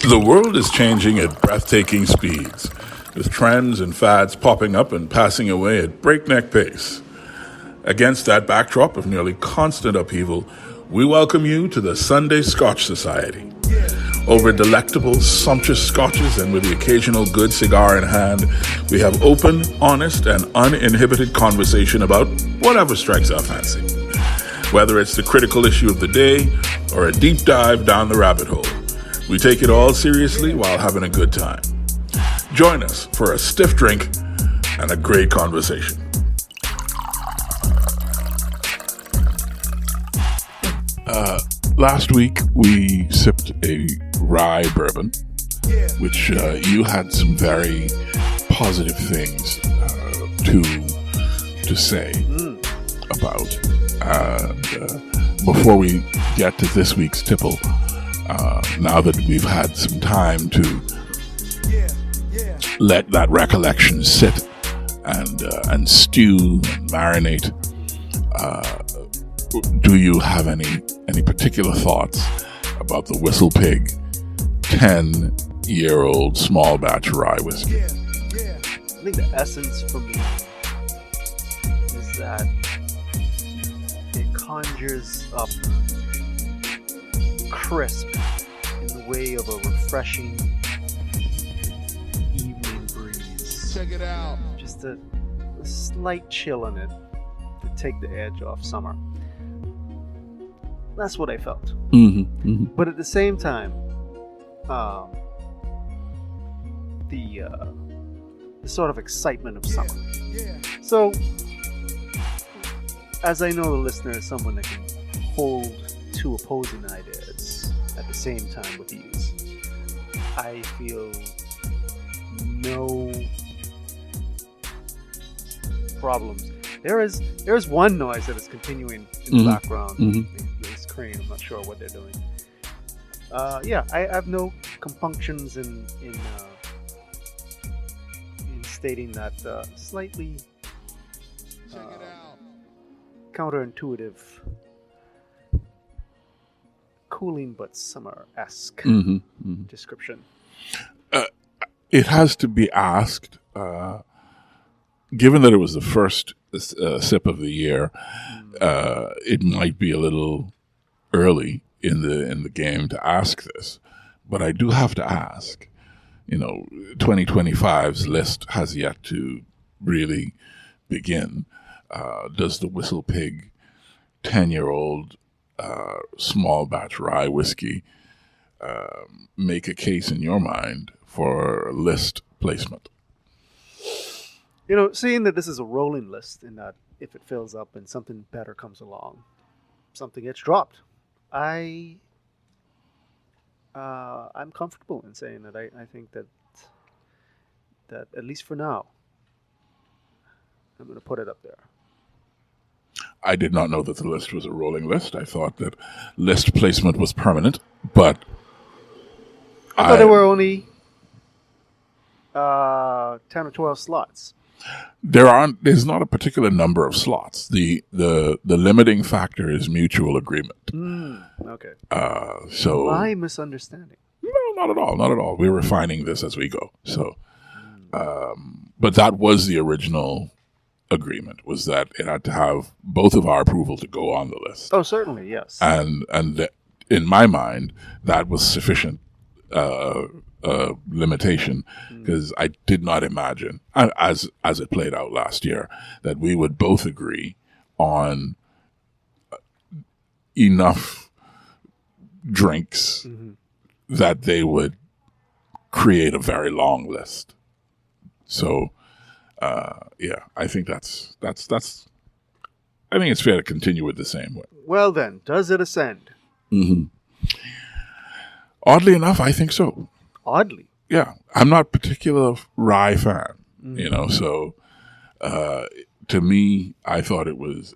The world is changing at breathtaking speeds, with trends and fads popping up and passing away at breakneck pace. Against that backdrop of nearly constant upheaval, we welcome you to the Sunday Scotch Society. Over delectable, sumptuous scotches and with the occasional good cigar in hand, we have open, honest, and uninhibited conversation about whatever strikes our fancy. Whether it's the critical issue of the day or a deep dive down the rabbit hole, we take it all seriously while having a good time. Join us for a stiff drink and a great conversation. Last week we sipped a rye bourbon, which you had some very positive things to say about. Before we get to this week's tipple, now that we've had some time to let that recollection sit and stew and marinate, do you have any particular thoughts about the Whistle Pig 10-year-old small batch rye whiskey? I think the essence for me is that it conjures up crisp in the way of a refreshing evening breeze. Check it out. Just a slight chill in it to take the edge off summer. That's what I felt. But at the same time, the sort of excitement of summer. So, as I know the listener is someone that can hold two opposing ideas at the same time with ease, I feel no problems. There is one noise that is continuing in the background. This crane, I'm not sure what they're doing. I have no compunctions in stating that slightly counterintuitive, cooling but summer-esque description. It has to be asked, given that it was the first sip of the year, it might be a little early in the game to ask this, but I do have to ask. 2025's list has yet to really begin. Does the Whistle Pig 10-year-old small batch rye whiskey make a case in your mind for list placement? Seeing that this is a rolling list and that if it fills up and something better comes along, something gets dropped, I'm comfortable in saying that I think that at least for now, I'm going to put it up there. I did not know that the list was a rolling list. I thought that list placement was permanent, but I thought there were only 10 or 12 slots. There's not a particular number of slots. The limiting factor is mutual agreement. Okay. So my misunderstanding. No, not at all. Not at all. We're refining this as we go. So, but that was the original agreement, was that it had to have both of our approval to go on the list. Oh, certainly, yes. And in my mind, that was sufficient limitation, because I did not imagine, as it played out last year, that we would both agree on enough drinks that they would create a very long list. So, I think that's. I think it's fair to continue with the same way. Well then, does it ascend? Oddly enough, I think so. Oddly? Yeah. I'm not a particular rye fan, so to me, I thought it was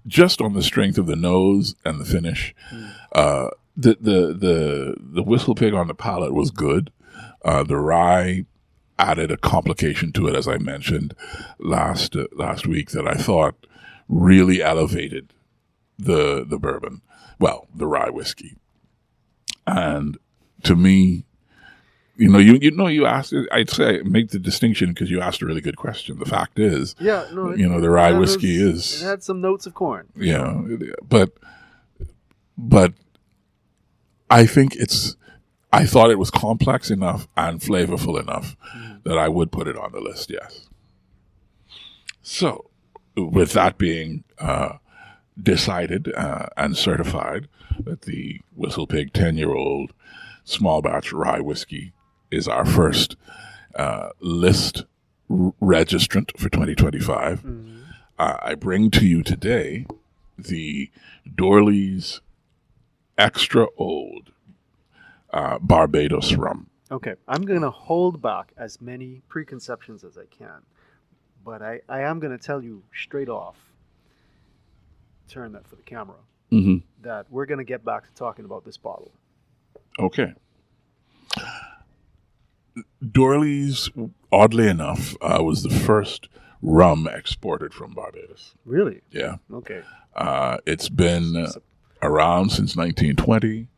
just on the strength of the nose and the finish. The Whistle Pig on the palate was good. The rye added a complication to it, as I mentioned last week, that I thought really elevated the bourbon, well, the rye whiskey. And to me, you asked. I'd say make the distinction because you asked a really good question. The fact is, the rye whiskey it had some notes of corn. Yeah, but I think I thought it was complex enough and flavorful enough that I would put it on the list. Yes. So, with that being decided and certified that the Whistle Pig 10-year-old small batch rye whiskey is our first list registrant for 2025, I bring to you today the Dorley's Extra Old Barbados rum. Okay, I'm going to hold back as many preconceptions as I can, but I am going to tell you straight off, turn that for the camera, that we're going to get back to talking about this bottle. Okay. Dorley's, oddly enough, was the first rum exported from Barbados. Really? Yeah. Okay. It's been around since 1920.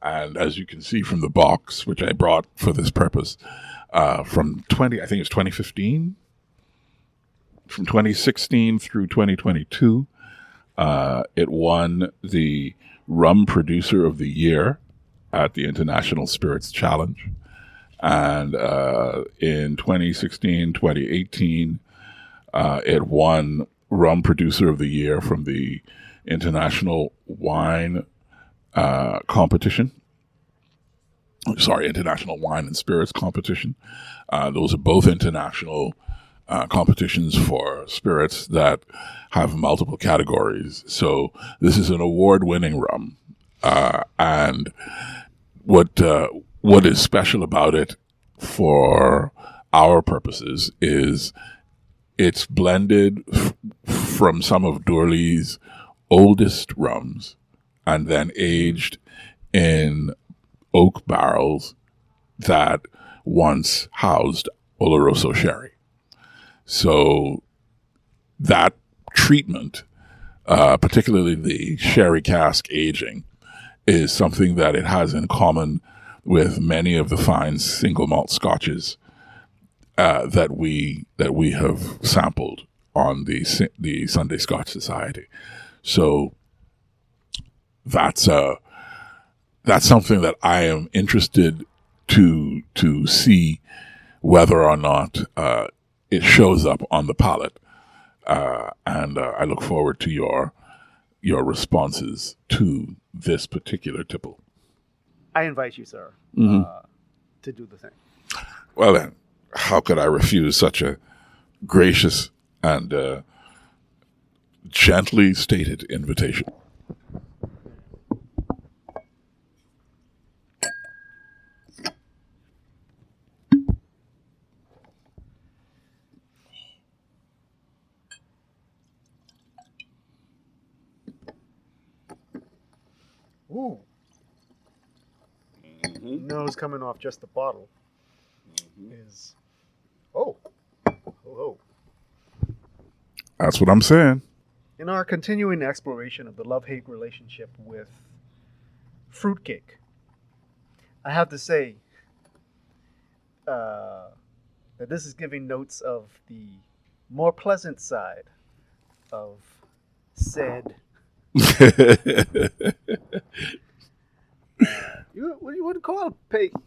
And as you can see from the box, which I brought for this purpose, from 2015, from 2016 through 2022, it won the Rum Producer of the Year at the International Spirits Challenge. And in 2016, 2018, it won Rum Producer of the Year from the International Wine Competition. Sorry, International Wine and Spirits Competition. Those are both international competitions for spirits that have multiple categories. So this is an award-winning rum. And what is special about it for our purposes is it's blended from some of Dorley's oldest rums and then aged in oak barrels that once housed Oloroso sherry. So that treatment, particularly the sherry cask aging, is something that it has in common with many of the fine single malt scotches that we have sampled on the Sunday Scotch Society. So that's something that I am interested to see whether or not it shows up on the palate, and I look forward to your responses to this particular tipple. I invite you, sir, to do the thing. Well then, how could I refuse such a gracious and gently stated invitation? Ooh. Nose coming off just the bottle is oh. That's what I'm saying. In our continuing exploration of the love-hate relationship with fruitcake, I have to say that this is giving notes of the more pleasant side of said. You wouldn't call a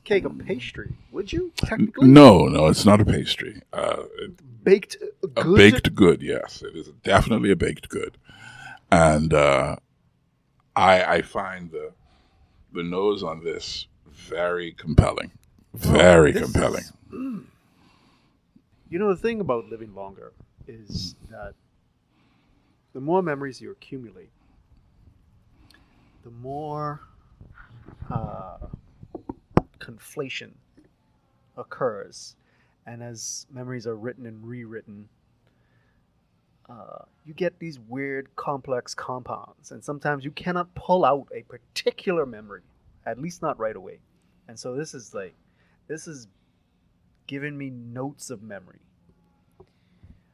cake a pastry, would you? Technically, no, it's not a pastry. Baked good. A baked good, yes, it is definitely a baked good, and I find the nose on this very compelling, compelling. You know, the thing about living longer is that the more memories you accumulate, the more conflation occurs, and as memories are written and rewritten, you get these weird complex compounds, and sometimes you cannot pull out a particular memory, at least not right away. And so this is giving me notes of memory,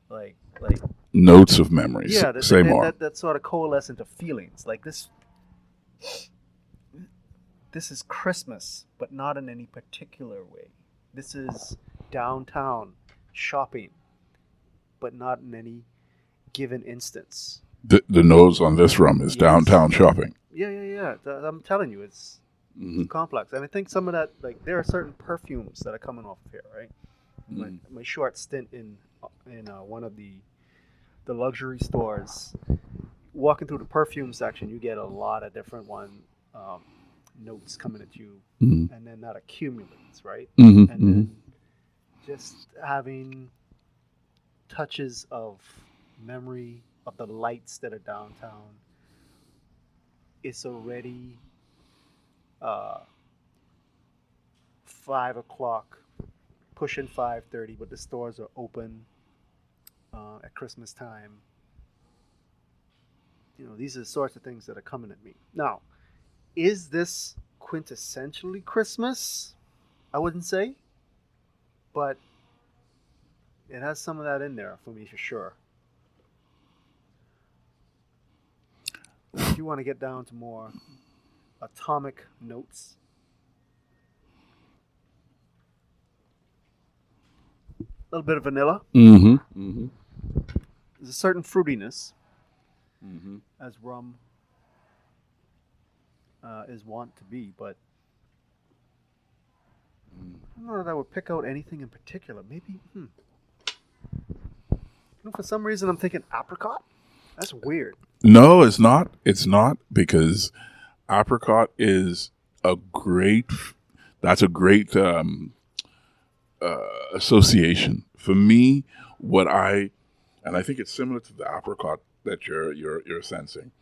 like notes of memories. Yeah, say more. That sort of coalesce into feelings like this. this is Christmas, but not in any particular way. This is downtown shopping, but not in any given instance. The nose on this rum is downtown shopping. Yeah. I'm telling you, it's complex. And I think some of that, like, there are certain perfumes that are coming off of here, right? My short stint in one of the luxury stores, walking through the perfume section, you get a lot of different notes coming at you, and then that accumulates, right? And then just having touches of memory of the lights that are downtown. It's already 5 o'clock, pushing 5:30, but the stores are open at Christmas time. These are the sorts of things that are coming at me. Now, is this quintessentially Christmas? I wouldn't say, but it has some of that in there for me for sure. If you want to get down to more atomic notes, a little bit of vanilla. There's a certain fruitiness, as rum is wont to be, but I don't know that I would pick out anything in particular. Maybe, for some reason I'm thinking apricot. That's weird. No, it's not. It's not, because apricot is that's a great association. For me, and I think it's similar to the apricot that you're sensing.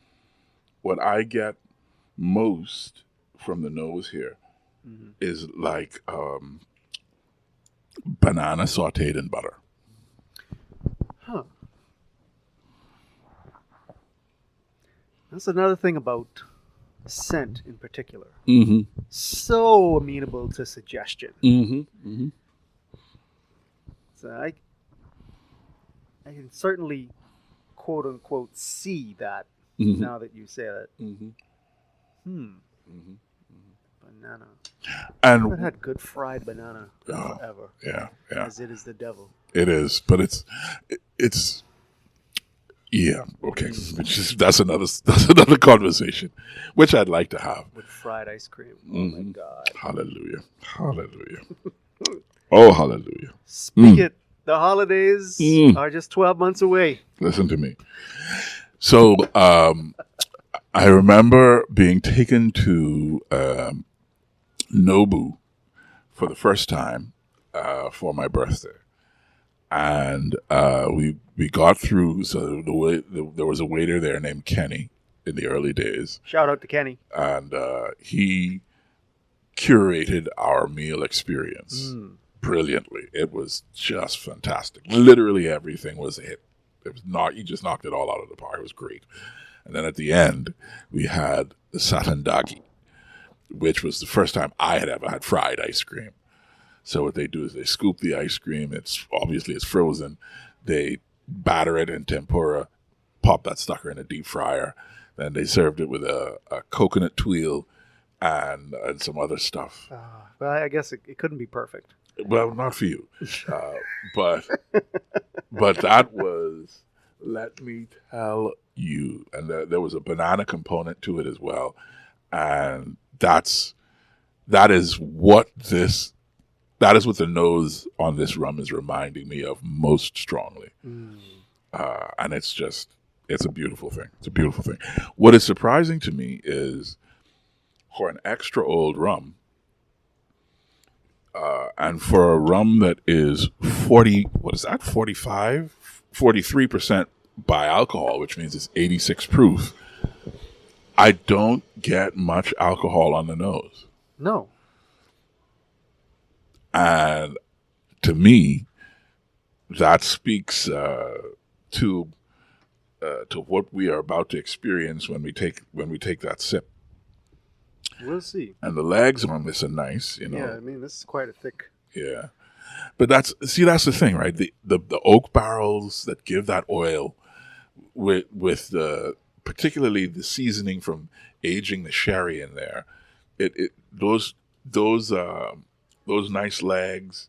What I get most from the nose here is like banana sauteed in butter. Huh. That's another thing about scent in particular. So amenable to suggestion. So I can certainly, quote unquote, see that now that you say that. Banana. I haven't had good fried banana forever. Yeah. As it is the devil. It is, but it's yeah, okay. That's another conversation, which I'd like to have. With fried ice cream. Oh my God. Hallelujah. Oh, hallelujah. Speak it. The holidays are just 12 months away. Listen to me. So, I remember being taken to Nobu for the first time for my birthday. And we got through. So there was a waiter there named Kenny in the early days. Shout out to Kenny. And he curated our meal experience brilliantly. It was just fantastic. Literally everything was a hit. It was not. He just knocked it all out of the park. It was great. And then at the end, we had the satandagi, which was the first time I had ever had fried ice cream. So what they do is they scoop the ice cream. It's frozen. They batter it in tempura, pop that sucker in a deep fryer. Then they served it with a coconut tuile and some other stuff. Well, I guess it couldn't be perfect. Well, not for you, but that was, let me tell you, and there was a banana component to it as well, and that is what the nose on this rum is reminding me of most strongly. And it's a beautiful thing. It's a beautiful thing. What is surprising to me is, for an extra old rum, and for a rum that is 43% by alcohol, which means it's 86 proof, I don't get much alcohol on the nose. No. And to me, that speaks to what we are about to experience when we take that sip. We'll see. And the legs on this are nice, Yeah, I mean, this is quite a thick. Yeah, but that's the thing, right? The oak barrels that give that oil, with the particularly the seasoning from aging the sherry in there, it those nice legs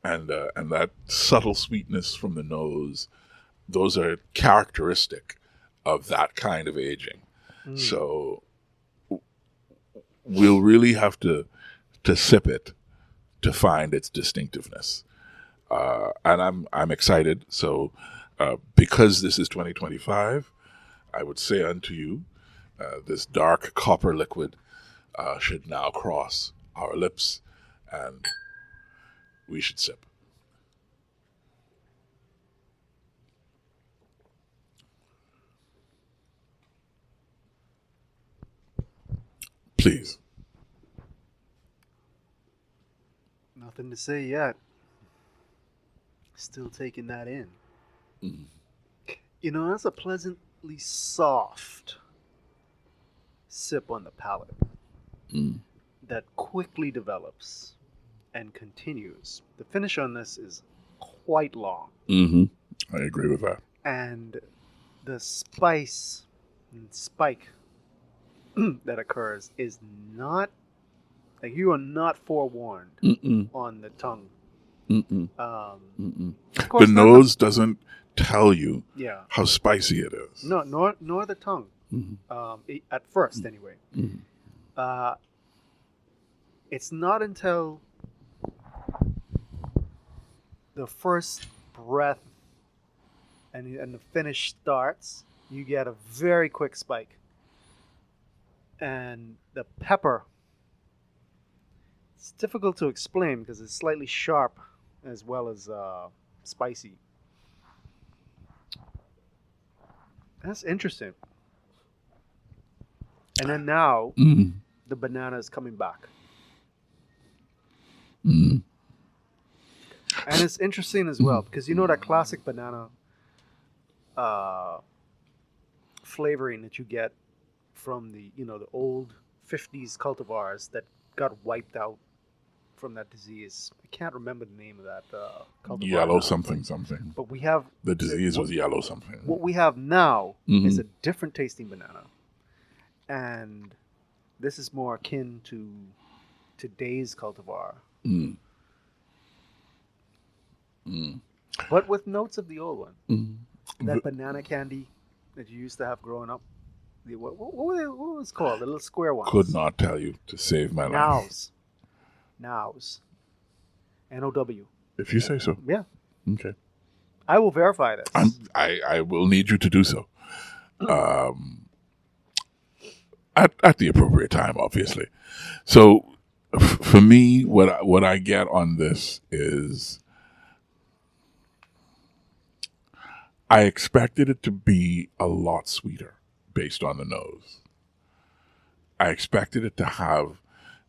and that subtle sweetness from the nose, those are characteristic of that kind of aging. So we'll really have to sip it to find its distinctiveness. And I'm excited. So because this is 2025, I would say unto you, this dark copper liquid should now cross our lips, and we should sip. Please. Nothing to say yet. Still taking that in. You know, that's a pleasantly soft sip on the palate that quickly develops and continues. The finish on this is quite long. I agree with that. And the spice and spike that occurs is not, like, you are not forewarned on the tongue. Of course, The nose doesn't tell you yeah, how spicy it is. no, nor the tongue. At first, anyway. It's not until the first breath and the finish starts, you get a very quick spike. And the pepper, it's difficult to explain because it's slightly sharp as well as spicy. That's interesting. And then now, the banana is coming back. And it's interesting as well because you know that classic banana flavoring that you get from the old 50s cultivars that got wiped out from that disease. I can't remember the name of that cultivar. Yellow now. something. But we have The disease was yellow something. what we have now is a different tasting banana, and this is more akin to today's cultivar, but with notes of the old one. That banana candy that you used to have growing up. What was it called? The little square ones. Could not tell you to save my life. Nows. N-O-W. If you say so. Yeah. Okay. I will verify this. I will need you to do so. At the appropriate time, obviously. So for me, what I get on this is I expected it to be a lot sweeter based on the nose. I expected it to have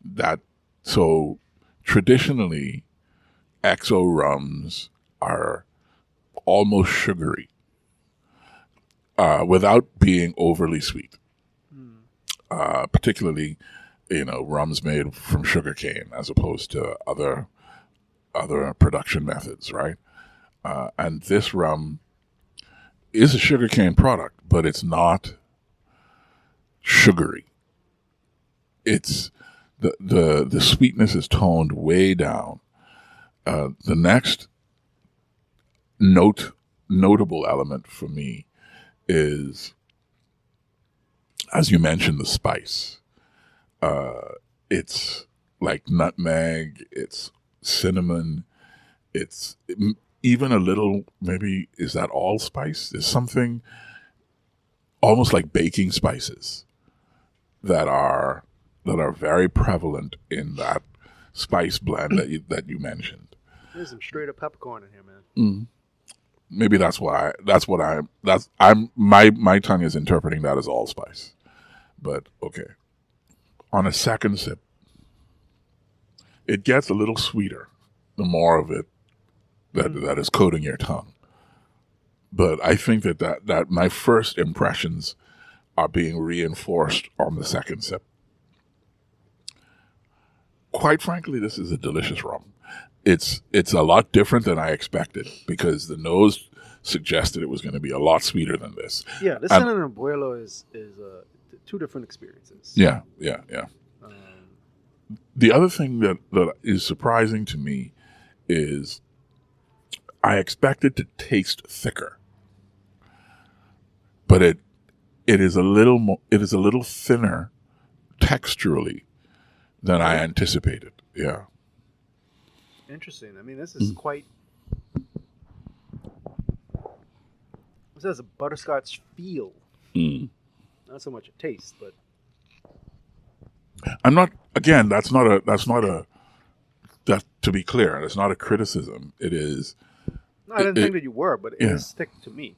that. So traditionally, XO rums are almost sugary without being overly sweet. Particularly, rums made from sugarcane as opposed to other production methods, right? And this rum is a sugarcane product, but it's not sugary. It's the sweetness is toned way down. The next notable element for me is, as you mentioned, the spice. It's like nutmeg, it's cinnamon, it's even a little, maybe, is that allspice? There's something almost like baking spices that are very prevalent in that spice blend that you mentioned. There's some straight up peppercorn in here, man. Maybe my tongue is interpreting that as allspice. But okay. On a second sip, it gets a little sweeter the more of it that is coating your tongue. But I think that my first impressions are being reinforced on the second sip. Quite frankly, this is a delicious rum. It's a lot different than I expected because the nose suggested it was going to be a lot sweeter than this. Yeah, this San Abuelo is two different experiences. Yeah. The other thing that is surprising to me is I expect it to taste thicker, but it is a little thinner texturally than I anticipated. Yeah. Interesting. I mean, this is quite. This has a butterscotch feel. Not so much a taste, but I'm not. Again, that's not a. That, to be clear, it's not a criticism. It is. no, I didn't think that you were, but it is thick to me.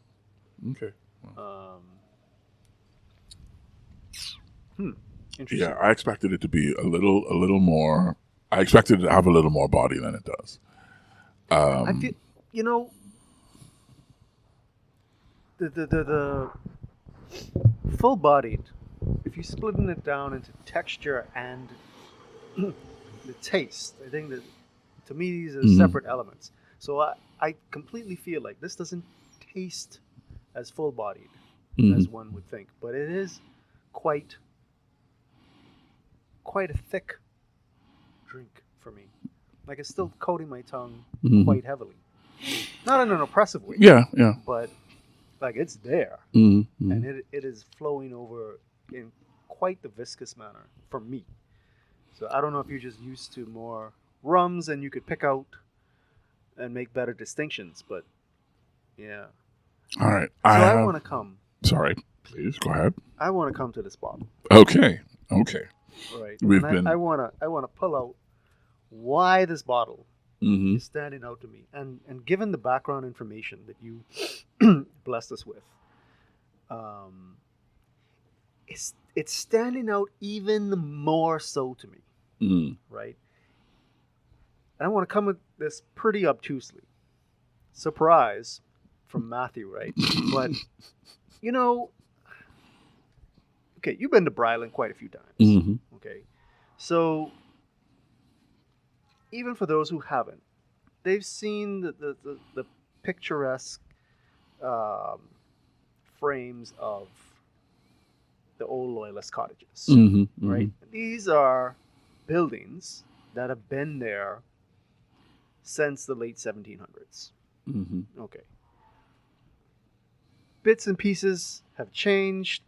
Okay. Interesting. Yeah, I expected it to be a little more. I expected it to have a little more body than it does. I feel, the full-bodied. If you splitting it down into texture and the taste, I think that to me these are separate elements. So I completely feel like this doesn't taste as full-bodied as one would think, but it is quite a thick drink for me. Like it's still coating my tongue quite heavily, not in an oppressive way. Yeah. But like it's there, Mm-hmm. and it is flowing over in quite the viscous manner for me. So I don't know if you're just used to more rums and you could pick out and make better distinctions, but yeah. All right. So I want to come. Sorry, please go ahead. I want to come to this bottle. Okay. Right. I want to pull out why this bottle is standing out to me, and given the background information that you blessed us with, it's standing out even more so to me, right? And I want to come at this pretty obtusely. Surprise from Matthew, right? But okay, you've been to Bryland quite a few times. Okay, so even for those who haven't, they've seen the picturesque frames of the old Loyalist cottages, right? These are buildings that have been there since the late 1700s. Okay. Bits and pieces have changed.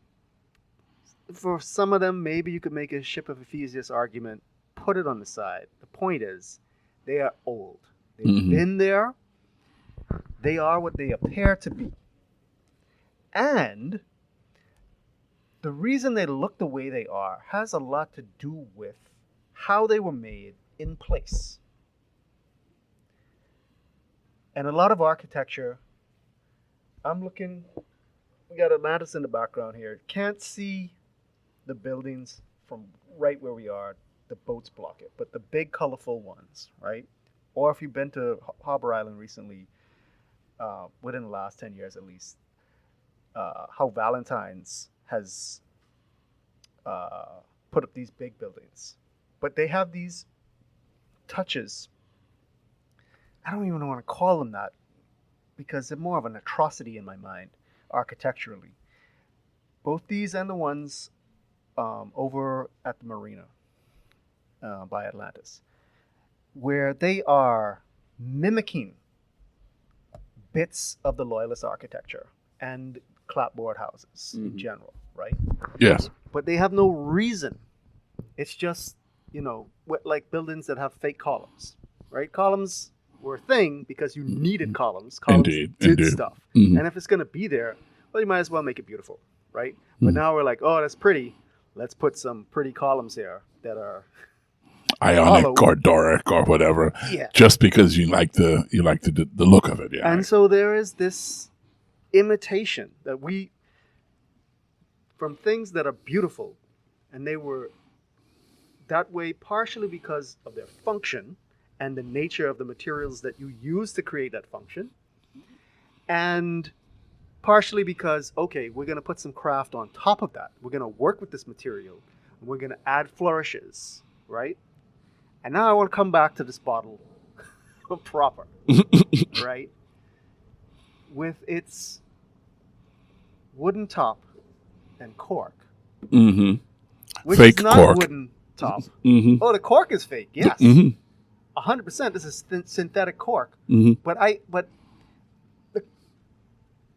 For some of them, maybe you could make a ship of Ephesians argument, put it on the side. The point is, they are old. They've been there. They are what they appear to be. And the reason they look the way they are has a lot to do with how they were made in place. And a lot of architecture, I'm looking, we got Atlantis in the background here. Can't see the buildings from right where we are. The boats block it, but the big colorful ones, right? Or if you've been to Harbor Island recently, within the last 10 years at least, how Valentine's has put up these big buildings. But they have these touches. I don't even want to call them that because they're more of an atrocity in my mind, architecturally. Both these and the ones over at the marina by Atlantis, where they are mimicking bits of the Loyalist architecture and clapboard houses in general, right? Yes. But they have no reason. It's just, like buildings that have fake columns, right? Columns were a thing because you needed columns. Columns did stuff. And if it's going to be there, well, you might as well make it beautiful, right? But now we're like, oh, that's pretty. Let's put some pretty columns here that are Ionic or Doric or whatever, just because you like the look of it. Yeah. And so there is this imitation that from things that are beautiful, and they were that way partially because of their function and the nature of the materials that you use to create that function, and partially because, okay, we're going to put some craft on top of that. We're going to work with this material, and we're going to add flourishes, right? And now I want to come back to this bottle proper, right? With its wooden top and cork. Which Fake is not cork. wooden. top. Mm-hmm. Oh, the cork is fake. Yes, Mm-hmm. 100%. This is synthetic cork. Mm-hmm. But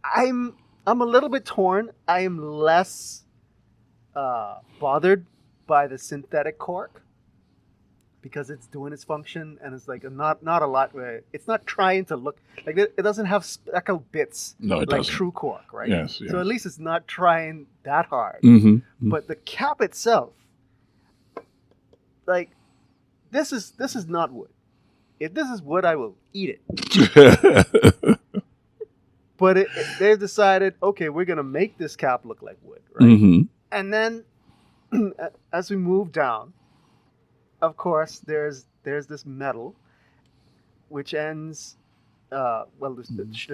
I'm a little bit torn. I am less bothered by the synthetic cork because it's doing its function and it's like not a lot. It's not trying to look like it doesn't have speckled bits No, it like doesn't. true cork, right? Yes, yes. So at least it's not trying that hard. Mm-hmm. Mm-hmm. But the cap itself, like this is not wood. If this is wood, I will eat it. But they've decided, okay, we're gonna make this cap look like wood, right? Mm-hmm. And then as we move down, of course, there's this metal, which ends, the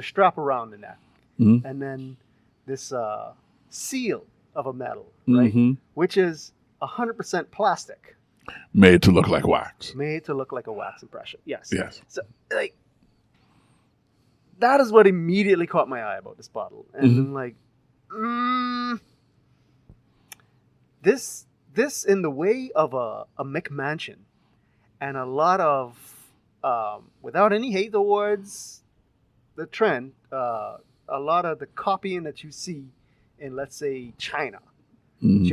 strap around the neck, Mm-hmm. and then this seal of a metal, right, Mm-hmm. which is 100% plastic, Made to look like wax. made to look like a wax impression. Yes. Yes. So, like, that is what immediately caught my eye about this bottle, and Mhm. I'm like, this in the way of a McMansion, and a lot of without any hate towards the trend, a lot of the copying that you see in, let's say, China, Mhm.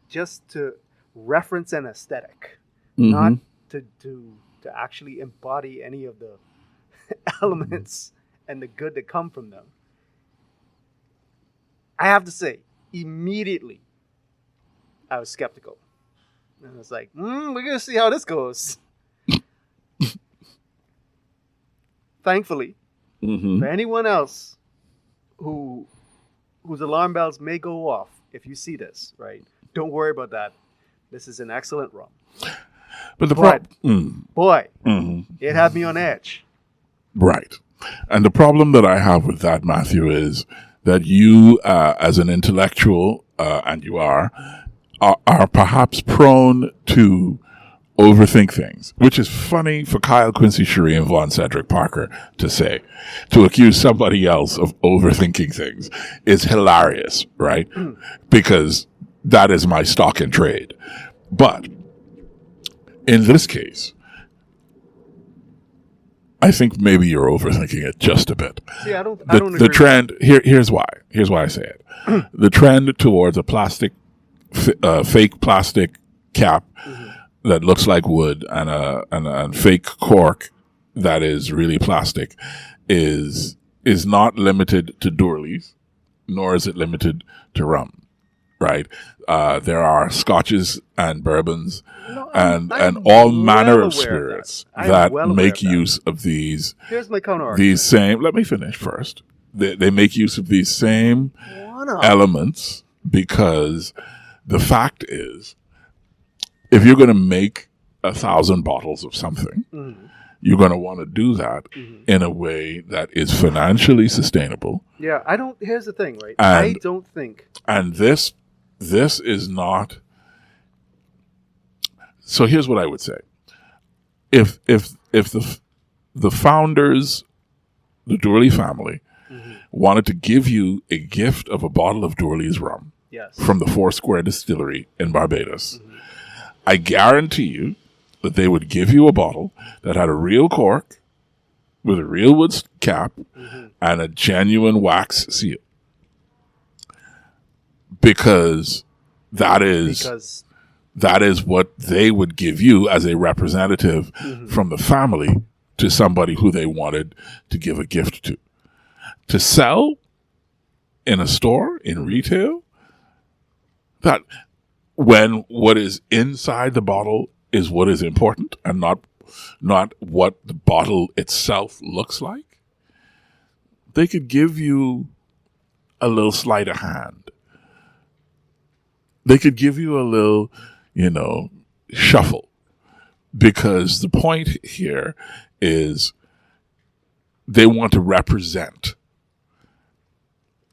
just to reference an aesthetic, Mhm. not to actually embody any of the elements and the good that come from them. I have to say, immediately, I was skeptical. And I was like, we're going to see how this goes. Thankfully, Mhm. for anyone else whose alarm bells may go off if you see this, right? Don't worry about that. This is an excellent rum. But the But- problem, Boy, Mhm. it had me on edge. Right. And the problem that I have with that, Matthew, is that you, as an intellectual, and you are perhaps prone to overthink things, which is funny for Kyle, Quincy, Cherie, and Vaughn Cedric Parker to say. To accuse somebody else of overthinking things is hilarious, right? Because that is my stock in trade. But in this case, I think maybe you're overthinking it just a bit. See, I don't The agree. trend here's why I say it. The trend towards a fake plastic cap that looks like wood and a fake cork that is really plastic is not limited to Doorleys, nor is it limited to rum. Right? There are scotches and bourbons No, and I'm all well manner aware of of that. spirits I'm that well aware make of that. use of these Here's my counter argument. these same. Let me finish first. They make use of these same One of elements because the fact is, if you're going to make 1,000 bottles of something, Mhm. you're going to want to do that in a way that is financially sustainable. Yeah, I don't. Here's the thing, right? And- I don't think. And this is not. So here's what I would say: if the founders, the Doorley family, wanted to give you a gift of a bottle of Doorley's rum Yes. from the Four Square Distillery in Barbados, I guarantee you that they would give you a bottle that had a real cork with a real wood cap and a genuine wax seal. Because that is what they would give you as a representative from the family to somebody who they wanted to give a gift to. To sell in a store, in retail, that when what is inside the bottle is what is important and not what the bottle itself looks like, they could give you a little sleight of hand. They could give you a little, shuffle, because the point here is they want to represent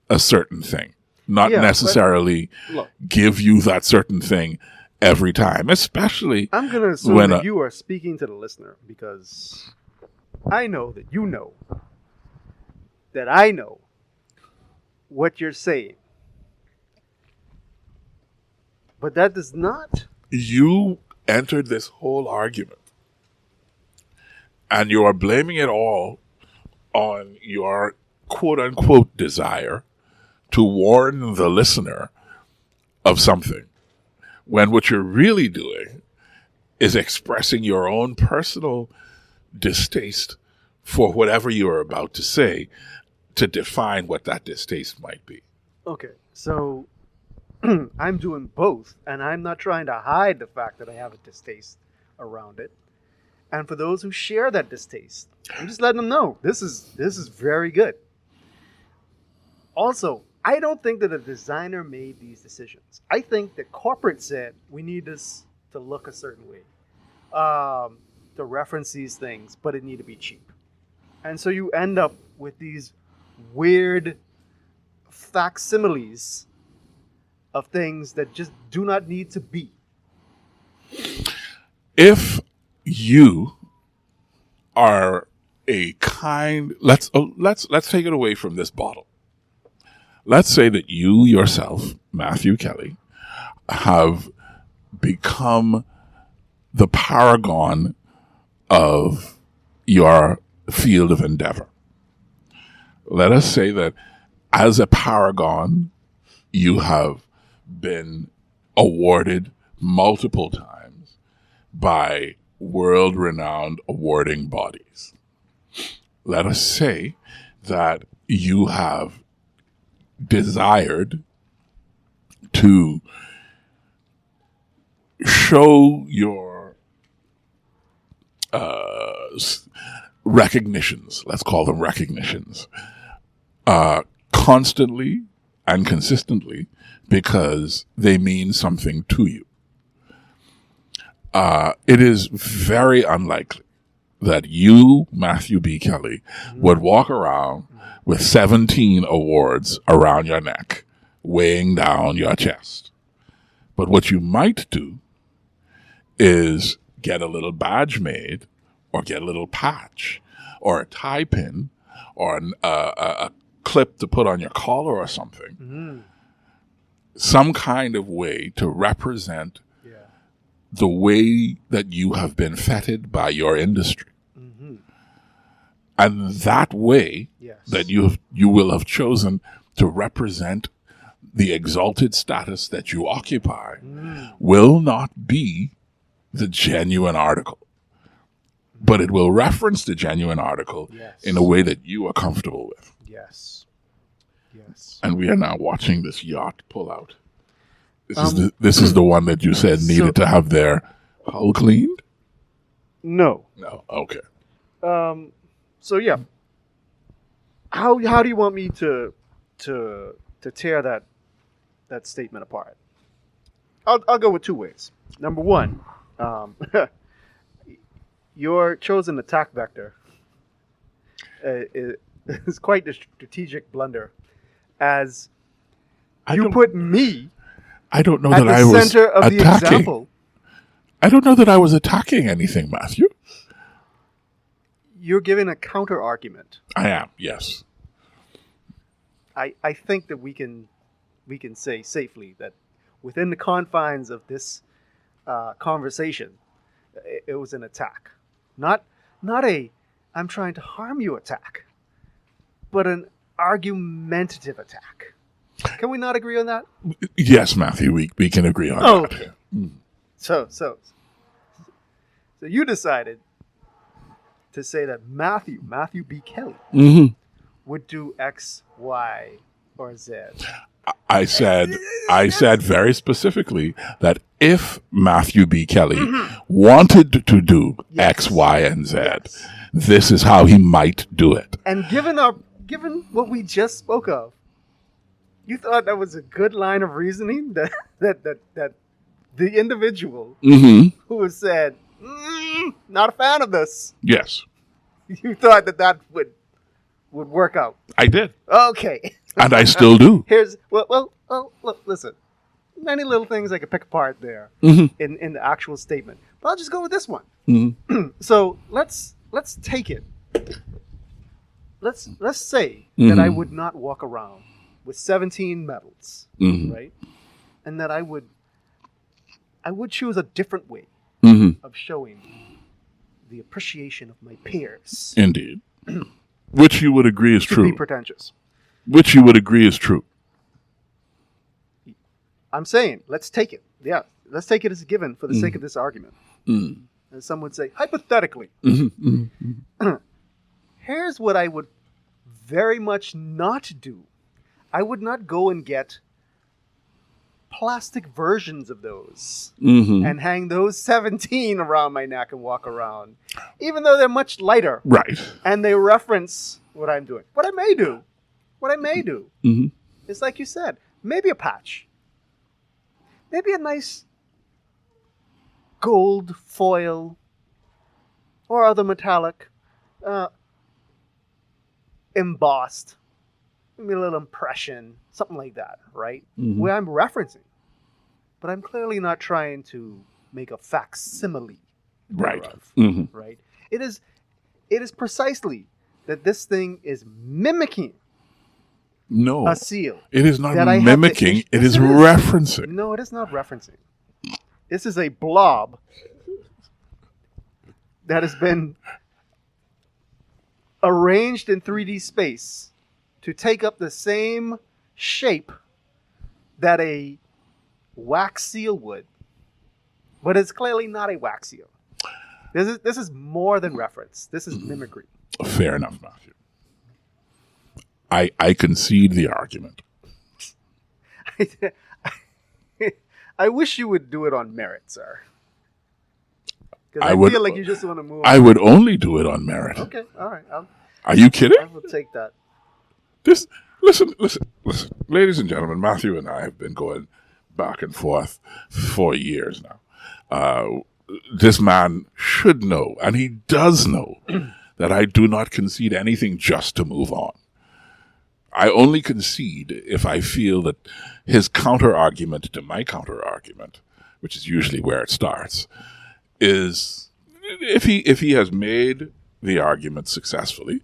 a certain thing, not Yeah, but- necessarily Look, give you that certain thing every time, especially I'm going to assume when that you are speaking to the listener because I know that you know that I know what you're saying. But that does not you entered this whole argument and you are blaming it all on your quote unquote desire to warn the listener of something, when what you're really doing is expressing your own personal distaste for whatever you are about to say, to define what that distaste might be. Okay, so I'm doing both, and I'm not trying to hide the fact that I have a distaste around it. And for those who share that distaste, I'm just letting them know this is very good. Also, I don't think that a designer made these decisions. I think that corporate said we need this to look a certain way, to reference these things, but it need to be cheap. And so you end up with these weird facsimiles of things that just do not need to be. If you are a kind, let's take it away from this bottle. Let's say that you yourself, Matthew Kelly, have become the paragon of your field of endeavor. Let us say that as a paragon, you have been awarded multiple times by world-renowned awarding bodies. Let us say that you have desired to show your recognitions, let's call them recognitions, constantly and consistently, because they mean something to you. It is very unlikely that you, Matthew B. Kelly, would walk around with 17 awards around your neck, weighing down your chest. But what you might do is get a little badge made, or get a little patch, or a tie pin, or a clip to put on your collar or something. Mm-hmm. Some kind of way to represent the way that you have been feted by your industry. Mm-hmm. And that way that you will have chosen to represent the exalted status that you occupy will not be the genuine article. But it will reference the genuine article in a way that you are comfortable with. Yes. Yes. And we are now watching this yacht pull out. This is the one that you said needed to have their hull cleaned? No. No. Okay. So yeah. How do you want me to tear that statement apart? I'll go with two ways. Number one, your chosen attack vector is quite a strategic blunder, as you put me. I don't know that I was center of attacking. The example. I don't know that I was attacking anything, Matthew. You're giving a counter argument. I am, yes. I think that we can say safely that within the confines of this conversation, it was an attack, not a I'm trying to harm you attack, but an argumentative attack. Can we not agree on that? Yes, Matthew, we can agree on that. Okay. So you decided to say that Matthew B. Kelly would do X, Y, or Z. I said very specifically that if Matthew B. Kelly wanted to do X, Y, and Z, this is how he might do it. And given what we just spoke of, you thought that was a good line of reasoning that the individual who said, not a fan of this. Yes. You thought that would work out. I did. Okay. And I still do. Well, look, listen. Many little things I could pick apart there in the actual statement. But I'll just go with this one. So let's take it. Let's say that I would not walk around with 17 medals, right? And that I would I would choose a different way Mm-hmm. of showing the appreciation of my peers. Indeed. Which you would agree is To true. be pretentious. Which you would agree is true. I'm saying, let's take it. Yeah, let's take it as a given for the sake of this argument. Mm. And some would say, hypothetically, Mm-hmm. Mm-hmm. here's what I would very much not do. I would not go and get plastic versions of those Mm-hmm. and hang those 17 around my neck and walk around, even though they're much lighter Right. and they reference what I'm doing. What I may do Mm-hmm. is, like you said, maybe a patch, maybe a nice gold foil or other metallic embossed, maybe a little impression, something like that, right? Mhm. Where I'm referencing, but I'm clearly not trying to make a facsimile Right. thereof, Mm-hmm. right? It is precisely that this thing is mimicking No. a seal. It is not that I have mimicking. to- It is Yes, referencing. No, it is not referencing. This is a blob that has been arranged in 3D space to take up the same shape that a wax seal would, but it's clearly not a wax seal. This is more than reference. This is mimicry. Fair enough, Matthew. I concede the argument. I wish you would do it on merit, sir. Because I I would- feel like you just want to move. I would only do it on merit. Okay, all right. Are you kidding? I will take that. This listen, ladies and gentlemen. Matthew and I have been going back and forth for years now. This man should know, and he does know, that I do not concede anything just to move on. I only concede if I feel that his counter argument to my counter argument, which is usually where it starts, is if he has made the argument successfully,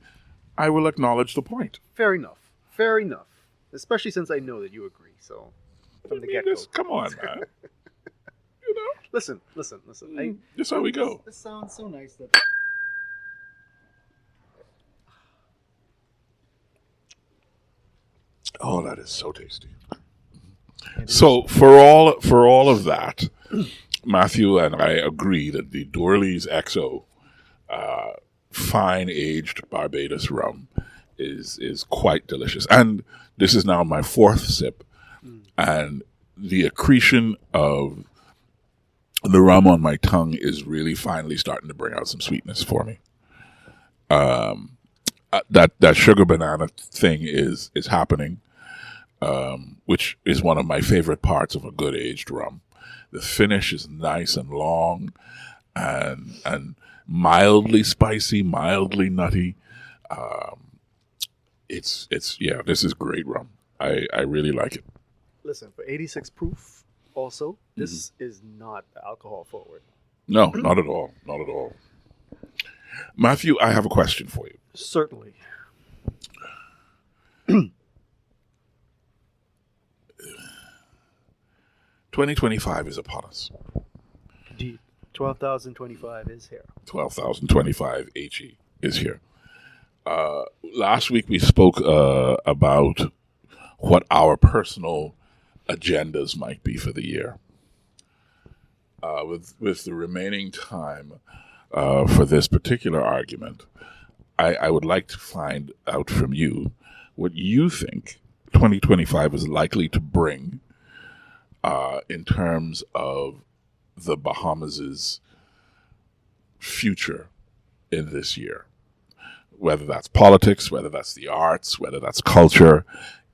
I will acknowledge the point. Fair enough. Fair enough. Especially since I know that you agree. So from the get go. Come on, man. You know, Listen. that's how we go. This sounds so nice that. Oh, that is so tasty. So for all of that, Matthew and I agree that the Dorley's XO fine aged Barbados rum is quite delicious. And this is now my fourth sip, and the accretion of the rum on my tongue is really finally starting to bring out some sweetness for me. That sugar banana thing is happening, which is one of my favorite parts of a good aged rum. The finish is nice and long, and mildly spicy, mildly nutty. It's this is great rum. I really like it. Listen, for 86 proof, also, this is not alcohol forward. No, not at all. Not at all. Matthew, I have a question for you. Certainly. 2025 is upon us. Indeed. 12,025 is here. 12,025 HE is here. Last week we spoke about what our personal agendas might be for the year. With the remaining time for this particular argument, I would like to find out from you what you think 2025 is likely to bring in terms of the Bahamas' future in this year. Whether that's politics, whether that's the arts, whether that's culture,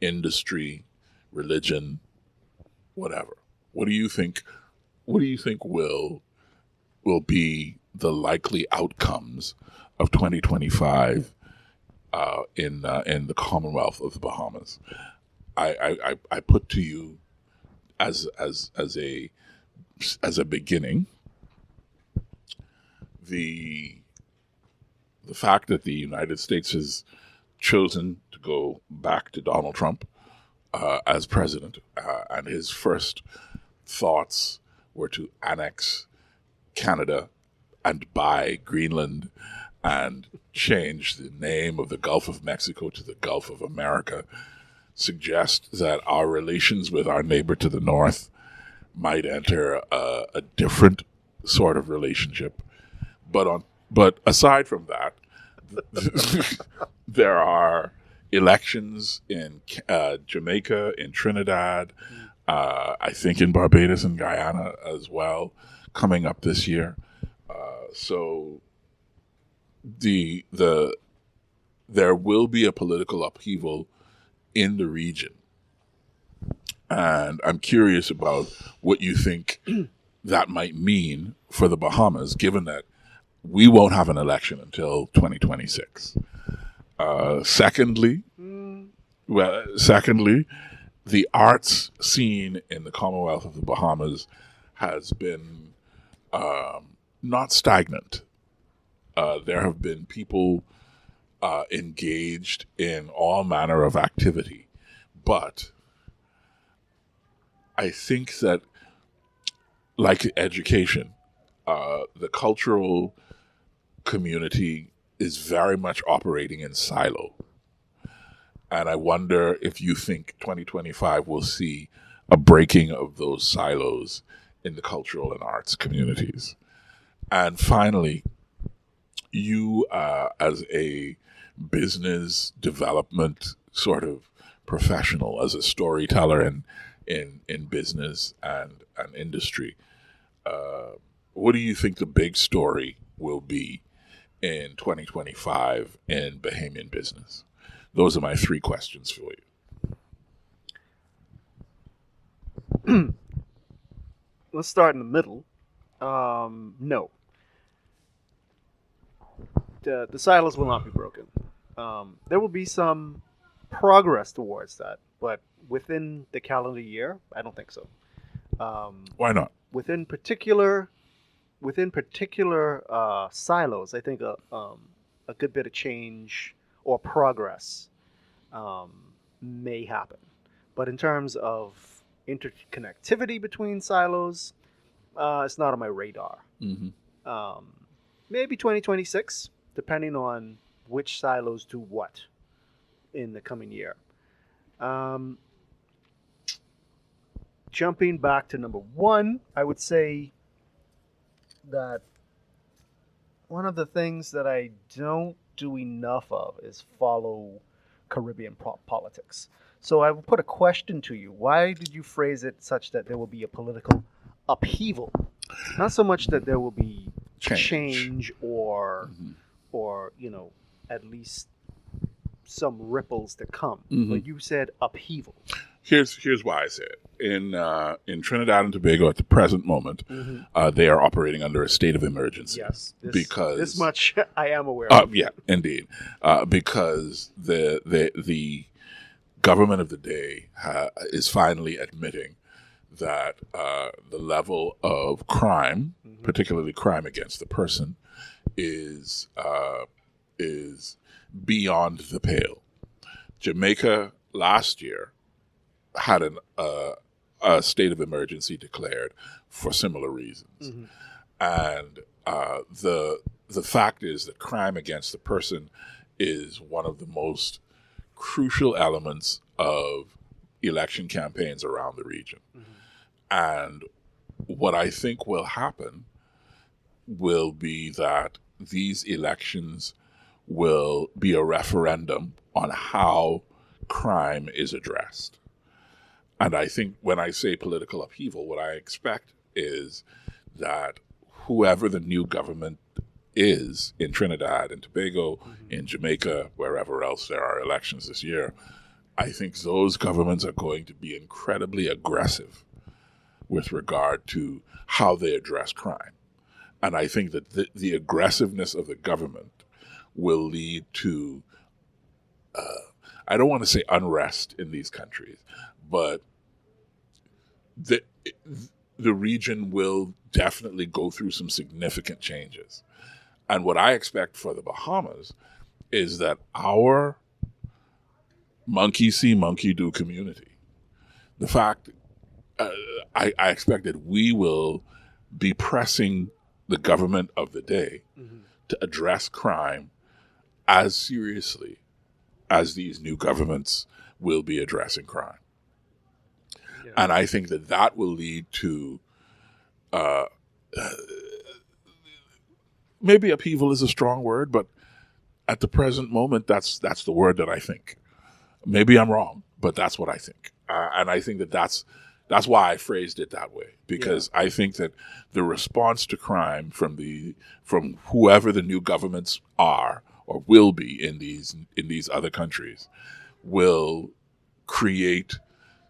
industry, religion, whatever. What do you think will be the likely outcomes of 2025 in the Commonwealth of the Bahamas? I put to you as a beginning the fact that the United States has chosen to go back to Donald Trump as president, and his first thoughts were to annex Canada and buy Greenland and change the name of the Gulf of Mexico to the Gulf of America, suggest that our relations with our neighbor to the north might enter a different sort of relationship. But aside from that, there are elections in Jamaica, in Trinidad, I think in Barbados and Guyana as well, coming up this year. So there will be a political upheaval in the region. And I'm curious about what you think that might mean for the Bahamas, given that we won't have an election until 2026. Secondly, the arts scene in the Commonwealth of the Bahamas has been not stagnant. There have been people engaged in all manner of activity, but I think that, like education, the cultural community is very much operating in silo. And I wonder if you think 2025 will see a breaking of those silos in the cultural and arts communities. And finally, you as a business development sort of professional, as a storyteller in business and industry, what do you think the big story will be in 2025 in Bahamian business? Those are my three questions for you. Let's start in the middle. No. The silos will not be broken. There will be some progress towards that, but within the calendar year, I don't think so. Why not? Within particular silos, I think a good bit of change or progress may happen. But in terms of interconnectivity between silos, it's not on my radar. Mm-hmm. Maybe 2026, depending on which silos do what in the coming year. Jumping back to number one, I would say that one of the things that I don't do enough of is follow Caribbean politics. So I will put a question to you. Why did you phrase it such that there will be a political upheaval? Not so much that there will be change or at least some ripples to come. Mm-hmm. But you said upheaval. Here's why I say it. In Trinidad and Tobago at the present moment, mm-hmm. They are operating under a state of emergency. Yes, because this much I am aware of. Yeah, indeed. Because the government of the day is finally admitting that the level of crime, mm-hmm. particularly crime against the person, is beyond the pale. Jamaica last year had a state of emergency declared for similar reasons. Mm-hmm. And the fact is that crime against the person is one of the most crucial elements of election campaigns around the region. Mm-hmm. And what I think will happen will be that these elections will be a referendum on how crime is addressed. And I think when I say political upheaval, what I expect is that whoever the new government is in Trinidad and Tobago, mm-hmm. in Jamaica, wherever else there are elections this year, I think those governments are going to be incredibly aggressive with regard to how they address crime. And I think that the aggressiveness of the government will lead to, I don't want to say unrest in these countries, but the region will definitely go through some significant changes. And what I expect for the Bahamas is that our monkey see, monkey do community, the fact, I expect that we will be pressing the government of the day to address crime as seriously as these new governments will be addressing crime. Yeah. And I think that that will lead to maybe upheaval is a strong word, but at the present moment, that's the word that I think. Maybe I'm wrong, but that's what I think. And I think that that's why I phrased it that way, because I think that the response to crime from whoever the new governments are or will be in these other countries will create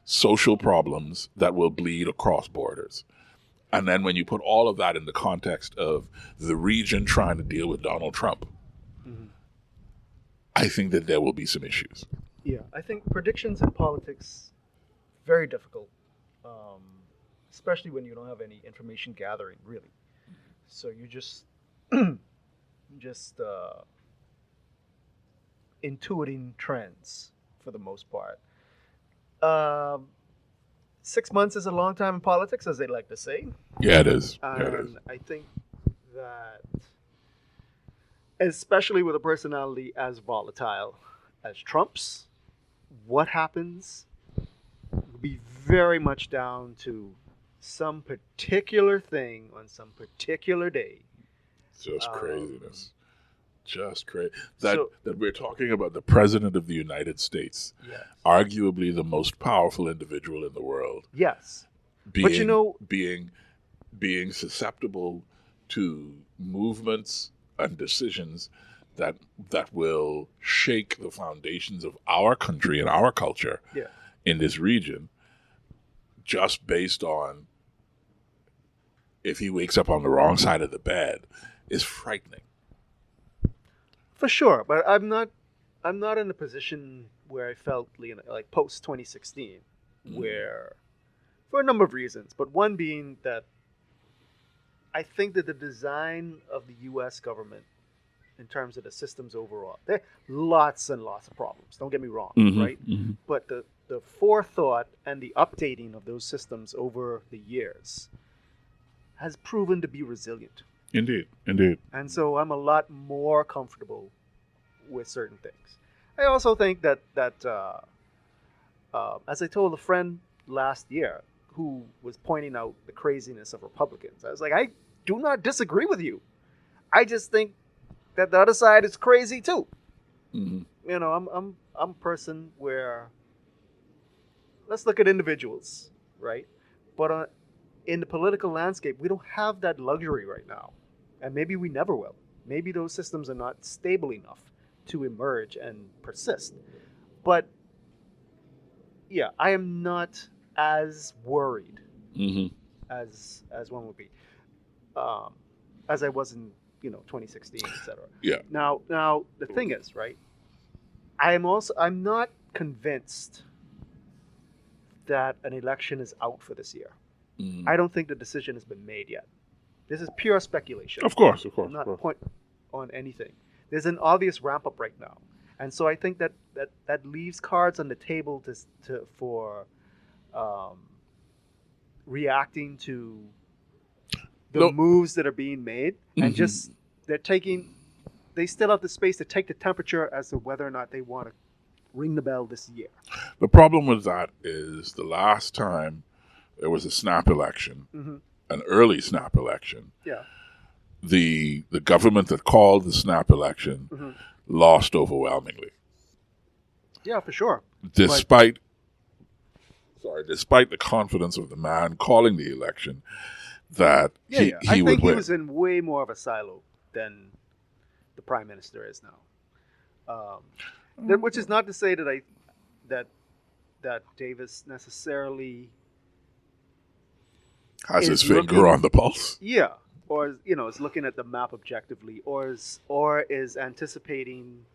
social problems that will bleed across borders. And then when you put all of that in the context of the region trying to deal with Donald Trump, I think that there will be some issues. Yeah, I think predictions in politics very difficult, especially when you don't have any information gathering, really. So you just intuiting trends for the most part. 6 months is a long time in politics, as they like to say. Yeah, it is. And I think that, especially with a personality as volatile as Trump's, what happens will be very much down to some particular thing on some particular day. Just craziness. Just crazy. That we're talking about the President of the United States, arguably the most powerful individual in the world. Yes. Being susceptible to movements and decisions that will shake the foundations of our country and our culture in this region, just based on if he wakes up on the wrong side of the bed, is frightening. For sure, but I'm not in a position where I felt like post 2016, where, for a number of reasons, but one being that I think that the design of the U.S. government, in terms of the systems overall, there are lots and lots of problems. Don't get me wrong, right? Mm-hmm. But the forethought and the updating of those systems over the years has proven to be resilient. Indeed. And so I'm a lot more comfortable with certain things. I also think that as I told a friend last year who was pointing out the craziness of Republicans, I was like, I do not disagree with you. I just think that the other side is crazy too. Mm-hmm. You know, I'm a person where, let's look at individuals, right? But in the political landscape, we don't have that luxury right now. And maybe we never will. Maybe those systems are not stable enough to emerge and persist. But yeah, I am not as worried as one would be, as I was in 2016, etc. Yeah. Now the thing is, right? I'm not convinced that an election is out for this year. I don't think the decision has been made yet. This is pure speculation. Of course. I'm not point on anything. There's an obvious ramp up right now, and so I think that leaves cards on the table for reacting to the moves that are being made, and just they still have the space to take the temperature as to whether or not they want to ring the bell this year. The problem with that is the last time there was a snap election, an early snap election. Yeah. The government that called the snap election lost overwhelmingly. Yeah, for sure. Despite the confidence of the man calling the election, that he would win. I think he was in way more of a silo than the prime minister is now. Which is not to say that Davis necessarily has his finger on the pulse. Yeah, or is looking at the map objectively, or is anticipating.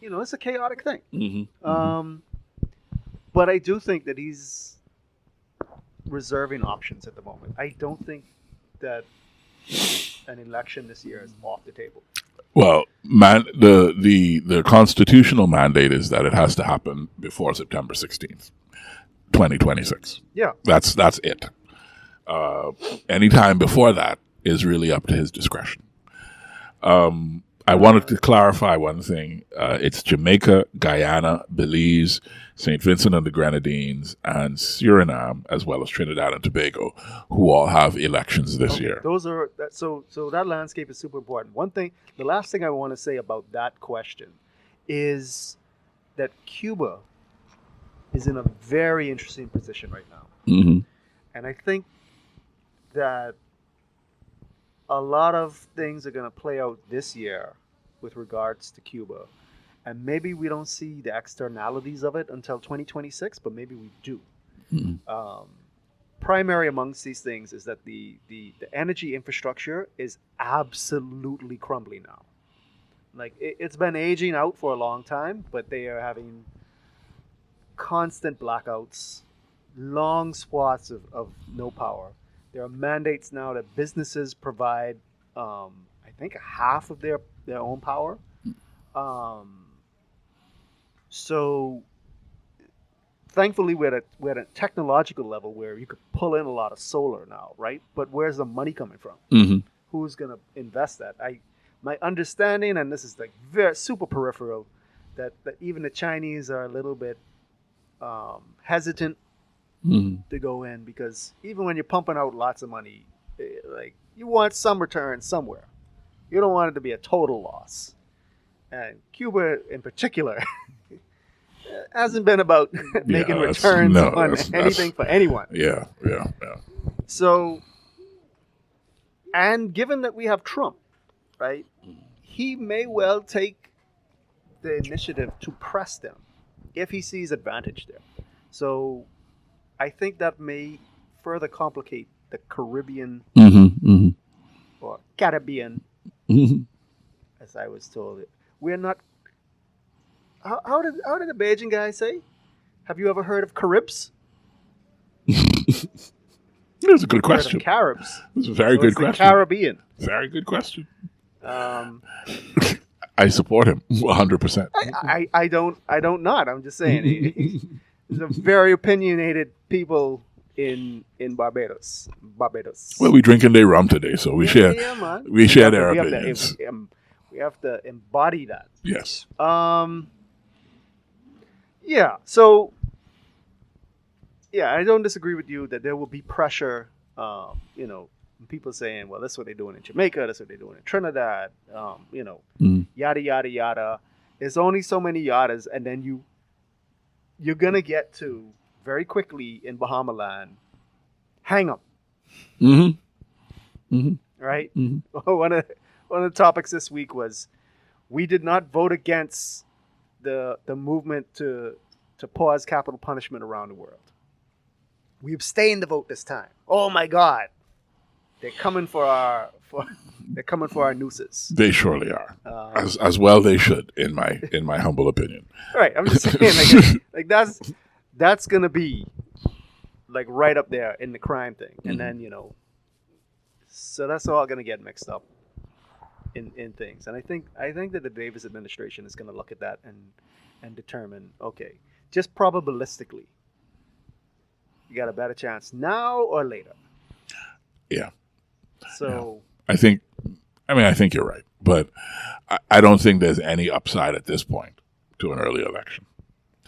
It's a chaotic thing. But I do think that he's reserving options at the moment. I don't think that an election this year is off the table. Well, the constitutional mandate is that it has to happen before September 16th. 2026. Yeah. That's it. Anytime before that is really up to his discretion. I wanted to clarify one thing. It's Jamaica, Guyana, Belize, St. Vincent and the Grenadines, and Suriname, as well as Trinidad and Tobago, who all have elections this year. Those are so that landscape is super important. One thing, the last thing I want to say about that question is that Cuba is in a very interesting position right now. Mm-hmm. And I think that a lot of things are going to play out this year with regards to Cuba. And maybe we don't see the externalities of it until 2026, but maybe we do. Mm-hmm. Primary amongst these things is that the energy infrastructure is absolutely crumbling now. Like, it's been aging out for a long time, but they are having constant blackouts, long swaths of no power. There are mandates now that businesses provide, I think, half of their own power. So, thankfully, we're at a technological level where you could pull in a lot of solar now, right? But where's the money coming from? Mm-hmm. Who's going to invest that? My understanding, and this is like very super peripheral, that even the Chinese are a little bit hesitant to go in, because even when you're pumping out lots of money, like, you want some return somewhere. You don't want it to be a total loss. And Cuba in particular hasn't been about making returns on anything for anyone. Yeah. So, and given that we have Trump, right, he may well take the initiative to press them if he sees advantage there. So I think that may further complicate the Caribbean or Caribbean, as I was told. We're not. How did the Beijing guy say? Have you ever heard of Caribs? That's a good question. Caribs. It's a very good question. Caribbean. Very good question. I support him 100%. I don't not. I'm just saying. There's a very opinionated people in Barbados. Well, we drinking their rum today, so we share their opinions. We have to embody that. Yes. Yeah. So, yeah, I don't disagree with you that there will be pressure. People saying, well, that's what they're doing in Jamaica, that's what they're doing in Trinidad, yada, yada, yada. There's only so many yadas, and then you're going to get to, very quickly in Bahama land, hang them. Mm-hmm. Mm-hmm. Right? Mm-hmm. One of the topics this week was, we did not vote against the movement to pause capital punishment around the world. We abstained the vote this time. Oh my God. They're coming for our nooses. They surely are, as well they should, in my humble opinion. Right, I'm just saying, like that's gonna be like right up there in the crime thing, and then so that's all gonna get mixed up in things, and I think that the Davis administration is gonna look at that and determine, okay, just probabilistically, you got a better chance now or later. Yeah. So I think you're right, but I don't think there's any upside at this point to an early election.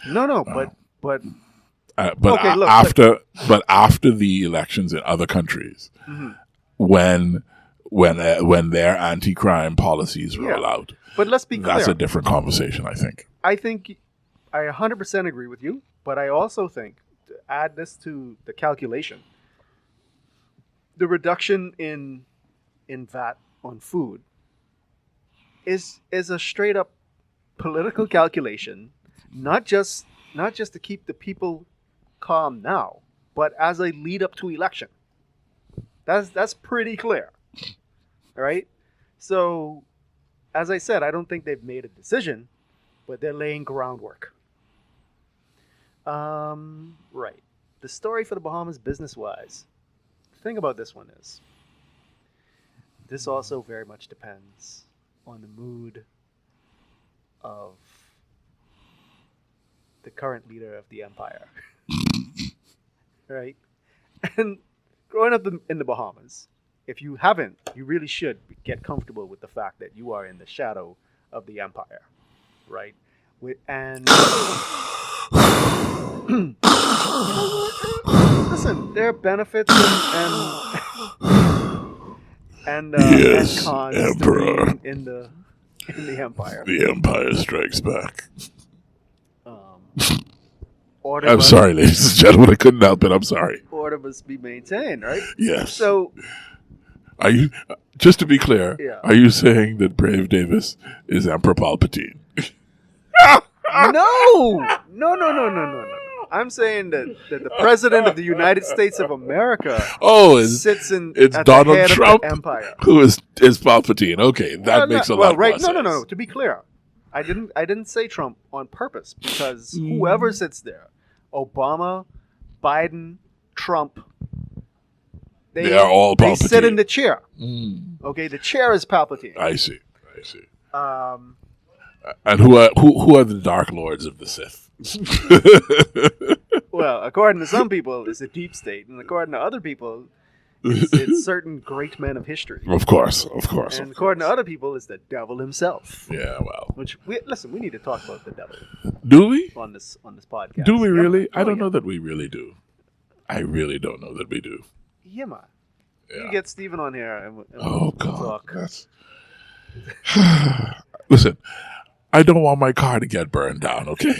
No, but okay, after the elections in other countries, when their anti-crime policies roll out, but let's be clear, that's a different conversation. I think I 100% agree with you, but I also think, to add this to the calculation, the reduction in VAT on food is a straight up political calculation, not just to keep the people calm now, but as a lead up to election. That's pretty clear. All right? So, as I said, I don't think they've made a decision, but they're laying groundwork. Right. The story for the Bahamas business-wise, the thing about this one is, this also very much depends on the mood of the current leader of the empire. right? And growing up in the Bahamas, if you haven't, you really should get comfortable with the fact that you are in the shadow of the empire, right? And listen, there are benefits and Yes, cons Emperor. to being in the empire. The Empire Strikes Back. Order I'm sorry, ladies and gentlemen. I couldn't help it. I'm sorry. Order must be maintained, right? Yes. So, are you? Just to be clear, yeah. Are you saying that Brave Davis is Emperor Palpatine? No. I'm saying that the president of the United States of America sits it's at Donald the head Trump of the empire. who is Palpatine. Okay, that makes a lot more sense. No. To be clear, I didn't say Trump on purpose because whoever sits there, Obama, Biden, Trump, they are all Palpatine. They sit in the chair. Okay, the chair is Palpatine. I see. And who are the Dark Lords of the Sith? Well, according to some people, it's a deep state, and according to other people, it's certain great men of history. Of course. And according to other people, it's the devil himself. Yeah, well. Which we need to talk about the devil. Do we? On this podcast. Do we really? I don't know that we really do. I really don't know that we do. Yeah, man. Yeah. You get Stephen on here, and we'll talk. Listen, I don't want my car to get burned down, okay?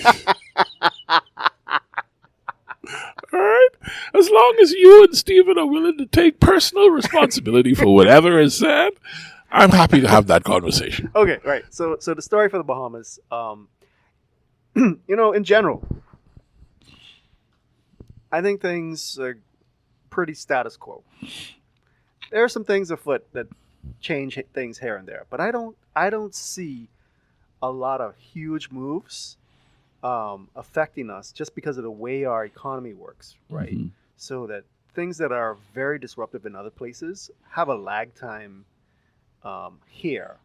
All right? As long as you and Stephen are willing to take personal responsibility for whatever is said, I'm happy to have that conversation. Okay, right. So the story for the Bahamas, in general, I think things are pretty status quo. There are some things afoot that change things here and there, but I don't see a lot of huge moves affecting us just because of the way our economy works, right? Mm-hmm. So that things that are very disruptive in other places have a lag time here,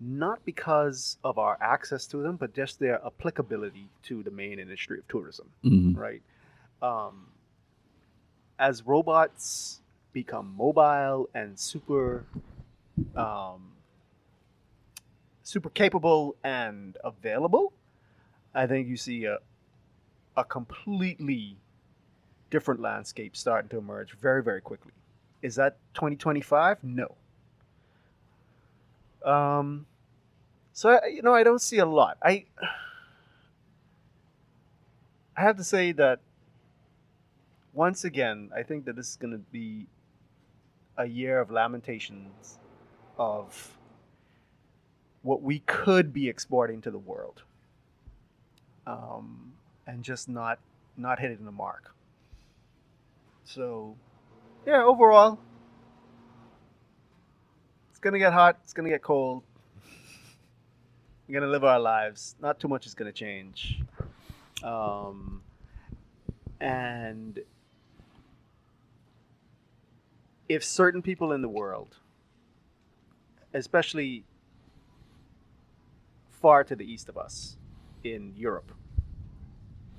not because of our access to them, but just their applicability to the main industry of tourism, right? As robots become mobile and super capable and available, I think you see a completely different landscape starting to emerge very, very quickly. Is that 2025? No. So I don't see a lot. I have to say that once again, I think that this is going to be a year of lamentations of what we could be exporting to the world, and just not hitting the mark. So, yeah, overall, it's going to get hot. It's going to get cold. We're going to live our lives. Not too much is going to change. And if certain people in the world, especially far to the east of us, in Europe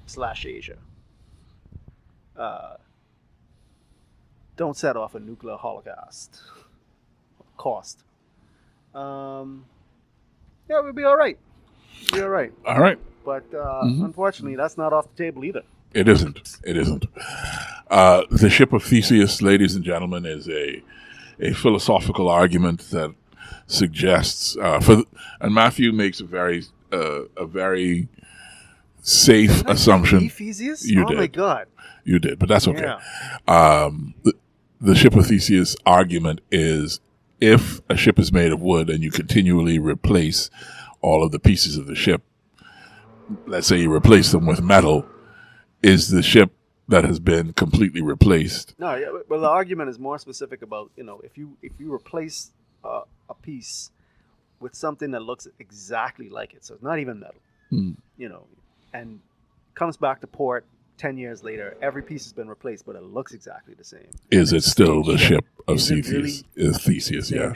/ Asia, don't set off a nuclear holocaust, we'll be all right. All right. But unfortunately, that's not off the table either. It isn't. The ship of Theseus, ladies and gentlemen, is a philosophical argument that suggests, and Matthew makes a very safe assumption. Theseus? You did. My God. You did, but that's okay. Yeah. The ship of Theseus argument is, if a ship is made of wood and you continually replace all of the pieces of the ship, let's say you replace them with metal, is the ship that has been completely replaced? No, yeah, well, the argument is more specific about, if you replace a piece with something that looks exactly like it, so it's not even metal, and comes back to port 10 years later, every piece has been replaced, but it looks exactly the same. Is it still the ship of Theseus? Is Theseus, yeah.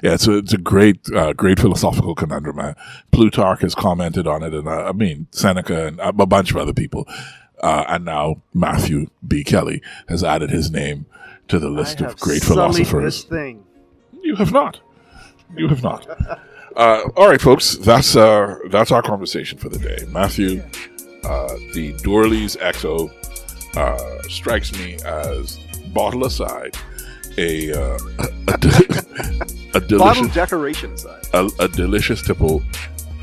Yeah, it's a great philosophical conundrum. Plutarch has commented on it, and Seneca and a bunch of other people. And now Matthew B. Kelly has added his name to the list I of have great sullied philosophers. this thing. You have not. You have not. All right, folks. That's our conversation for the day. Matthew, the Dorley's XO strikes me as, bottle aside, a Bottle delicious decoration aside. a delicious tipple,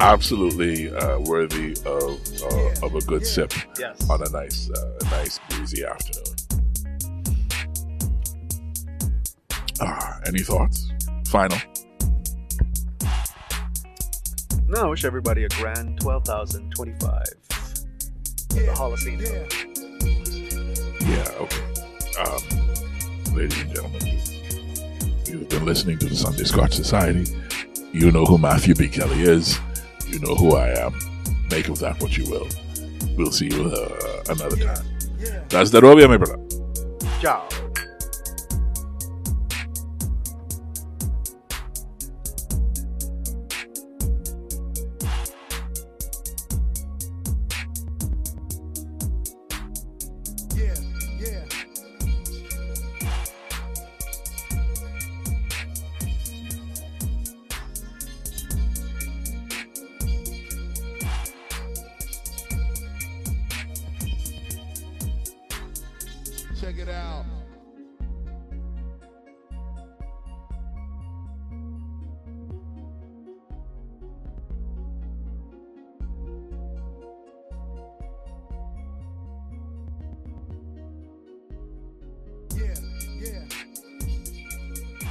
absolutely worthy of a good sip Yes. on a nice breezy afternoon. Any thoughts? Final. No, I wish everybody a grand 12,025 for the Holocene. Yeah, okay. Ladies and gentlemen, you've been listening to the Sunday Scotch Society. You know who Matthew B. Kelly is. You know who I am. Make of that what you will. We'll see you another time. That's the Robia, my brother. Ciao. Check it out.